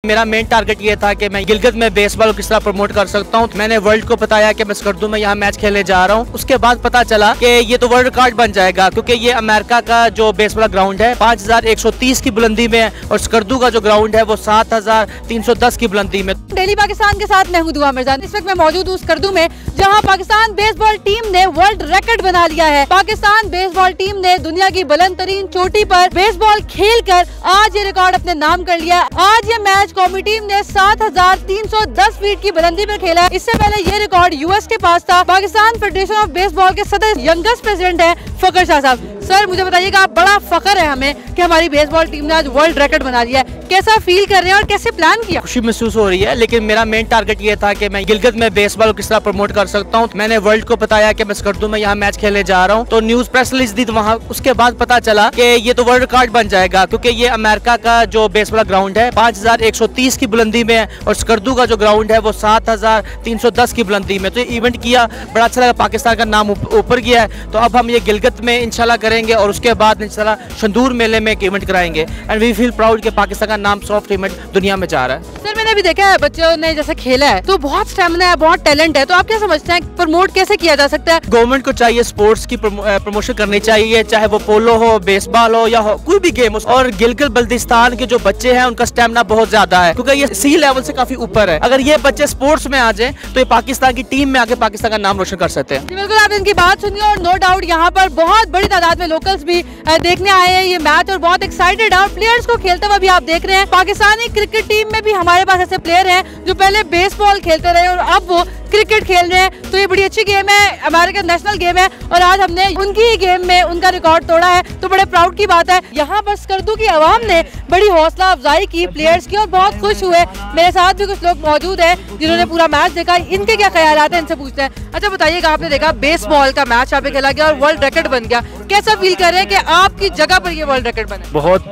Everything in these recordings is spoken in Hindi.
मेरा मेन टारगेट ये था कि मैं गिलगित में बेसबॉल को किस तरह प्रमोट कर सकता हूँ। मैंने वर्ल्ड को बताया कि मैं स्कर्दू में यहाँ मैच खेलने जा रहा हूँ। उसके बाद पता चला कि ये तो वर्ल्ड रिकॉर्ड बन जाएगा, क्योंकि ये अमेरिका का जो बेसबॉल ग्राउंड है 5130 की बुलंदी में और स्कर्दू का जो ग्राउंड है वो 7310 की बुलंदी में। डेली पाकिस्तान के साथ मैं हूं दुआ मिर्जा। इस वक्त मैं मौजूद हूँ स्कर्दू में, जहां पाकिस्तान बेसबॉल टीम ने वर्ल्ड रिकॉर्ड बना लिया है। पाकिस्तान बेसबॉल टीम ने दुनिया की बुलंद तरीन चोटी पर बेसबॉल खेलकर आज ये रिकॉर्ड अपने नाम कर लिया। आज ये मैच कौमी टीम ने 7310 फीट की बुलंदी पर खेला है। इससे पहले ये रिकॉर्ड यूएस के पास था। पाकिस्तान फेडरेशन ऑफ बेसबॉल के सदस्य यंगेस्ट प्रेसिडेंट है फकर शाह साहब। सर मुझे बताइएगा, बड़ा फख्र है हमें कि हमारी बेसबॉल टीम ने आज वर्ल्ड रिकॉर्ड बना लिया है। कैसा फील कर रहे हैं और कैसे प्लान किया? खुशी महसूस हो रही है, लेकिन मेरा मेन टारगेट ये था कि मैं गिलगित में बेसबॉल को किस तरह प्रमोट कर सकता हूँ। मैंने वर्ल्ड को बताया कि मैं स्कर्दू में यहाँ मैच खेलने जा रहा हूँ, तो न्यूज प्रेस रिलीज दी वहाँ। उसके बाद पता चला कि ये तो वर्ल्ड रिकॉर्ड बन जाएगा, क्योंकि ये अमेरिका का जो बेसबॉल ग्राउंड है 5130 की बुलंदी में और स्कर्दू का जो ग्राउंड है वो 7310 की बुलंदी में। तो इवेंट किया, बड़ा अच्छा लगा, पाकिस्तान का नाम ऊपर गया है। तो अब हम ये गिलगित में इंशाल्लाह करेंगे और उसके बाद इंशाल्लाह शंदूर मेले में एक इवेंट कराएंगे। एंड वी फील प्राउड कि पाकिस्तान का नाम सॉफ्ट इवेंट दुनिया में जा रहा है। सर मैंने भी देखा है बच्चों ने जैसे खेला है तो बहुत स्टेमिना है, बहुत टैलेंट है। तो आप क्या समझते हैं प्रमोट कैसे किया जा सकता है? गवर्नमेंट को चाहिए स्पोर्ट्स की प्रमोशन करनी चाहिए, चाहे वो पोलो हो, बेसबॉल हो या हो कोई भी गेम हो। और गिलगित बल्तिस्तान के जो बच्चे हैं उनका स्टेमिना बहुत ज्यादा है, क्योंकि ये सी लेवल से काफी ऊपर है। अगर ये बच्चे स्पोर्ट्स में आ जाए तो ये पाकिस्तान की टीम में आके पाकिस्तान का नाम रोशन कर सकते हैं। बिल्कुल, आप इनकी बात सुनिए और नो डाउट यहाँ पर बहुत बड़ी तादाद में लोकल्स भी देखने आए हैं ये मैच और बहुत एक्साइटेड है। प्लेयर्स को खेलते हुए भी आप देख रहे हैं। पाकिस्तानी क्रिकेट टीम में भी हमारे पास ऐसे प्लेयर हैं जो पहले बेसबॉल खेलते रहे और अब वो क्रिकेट खेल रहे हैं। तो ये बड़ी अच्छी गेम है, अमेरिकन नेशनल गेम है और आज हमने उनकी गेम में उनका रिकॉर्ड तोड़ा है, तो बड़े प्राउड की बात है। यहाँ पर स्कर्दू की आवाम ने बड़ी हौसला अफजाई की प्लेयर्स की और बहुत खुश हुए। मेरे साथ भी कुछ लोग मौजूद हैं जिन्होंने पूरा मैच देखा, इनके क्या ख्यालात हैं इनसे पूछते हैं। अच्छा बताइएगा, आपने देखा बेसबॉल का मैच यहाँ पे खेला गया और वर्ल्ड रिकॉर्ड बन गया, कैसा फील कर रहे हैं कि आपकी जगह पर ये वर्ल्ड रिकॉर्ड बना? बहुत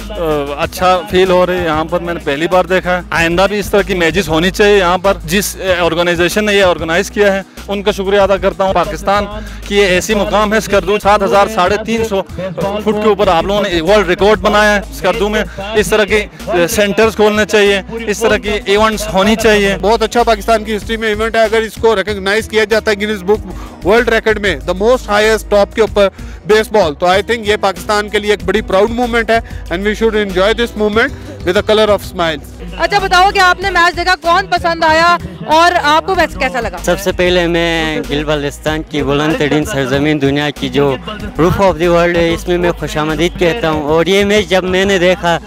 अच्छा फील हो रही है। यहाँ पर मैंने पहली बार देखा है। आइंदा भी इस तरह की मैचेस होनी चाहिए यहाँ पर। जिस ऑर्गेनाइजेशन ने ये ऑर्गेनाइज किया है उनका शुक्रिया अदा करता हूँ। पाकिस्तान की ये ऐसी मुकाम है स्कर्दू, 7350 फुट के ऊपर आप लोगों ने वर्ल्ड रिकॉर्ड बनाया है स्कर्दू में। इस तरह के सेंटर्स खोलने चाहिए, इस तरह की इवेंट्स होनी चाहिए। बहुत अच्छा पाकिस्तान की हिस्ट्री में इवेंट है। अगर इसको रिकॉग्नाइज किया जाता है गिनीज बुक वर्ल्ड रिकॉर्ड में द मोस्ट हाईएस्ट टॉप के ऊपर बेसबॉल, तो आई थिंक ये पाकिस्तान के लिए एक बड़ी प्राउड मूवमेंट है and we should enjoy this movement with a colour of smile. अच्छा बताओ कि आपने मैच देखा, कौन पसंद आया और आपको मैच कैसा लगा? सबसे पहले मैं गिलगित बल्तिस्तान की बुलंद तरीन सरजमीन दुनिया की जो रूफ ऑफ द वर्ल्ड है इसमें मैं खुशामदीद कहता हूँ। और ये मैच जब मैंने देखा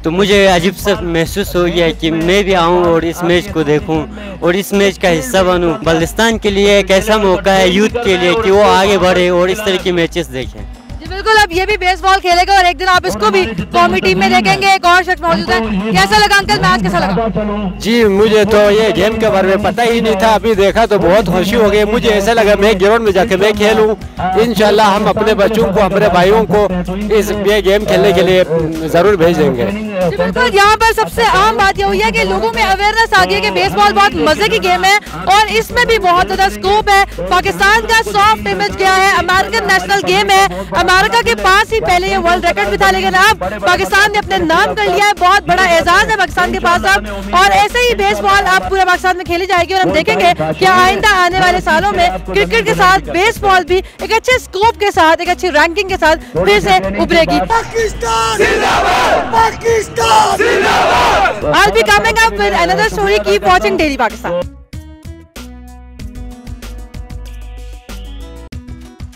तो मुझे अजीब सा महसूस हो गया कि मैं भी आऊँ और इस मैच को देखूँ और इस मैच का हिस्सा बनूँ। बल्तिस्तान के लिए एक ऐसा मौका है यूथ के लिए कि वो आगे बढ़े और इस तरह की मैचेस देखें। बिल्कुल, अब ये भी बेसबॉल खेलेगा और एक दिन आप इसको भी कौमी टीम में देखेंगे। एक और शख्स मौजूद है, कैसा लगा अंकल मैच, कैसा लगा? जी मुझे तो ये गेम के बारे में पता ही नहीं था, अभी देखा तो बहुत खुशी हो गई। मुझे ऐसा लगा मैं ग्राउंड में जाके मैं खेलूं। इंशाल्लाह हम अपने बच्चों को, हमारे भाइयों को इस ये गेम खेलने के लिए जरूर भेजेंगे। बिल्कुल, यहाँ पर सबसे अहम बात ये हुई है कि लोगों में अवेयरनेस आ गई है कि बेसबॉल बहुत मजे की गेम है और इसमें भी बहुत ज्यादा स्कोप है। पाकिस्तान का सॉफ्ट इमेज गया है, अमेरिकन नेशनल गेम है, अमेरिका के पास ही पहले ये वर्ल्ड रिकॉर्ड भी था, लेकिन अब पाकिस्तान ने अपने नाम कर लिया है। बहुत बड़ा एजाज है पाकिस्तान के पास अब, और ऐसे ही बेसबॉल अब पूरे पाकिस्तान में खेली जाएगी और हम देखेंगे कि आइंदा आने वाले सालों में क्रिकेट के साथ बेसबॉल भी एक अच्छे स्कोप के साथ, एक अच्छी रैंकिंग के साथ फिर से उभरेगी। I'll be coming up with another story. Keep watching Daily Pakistan.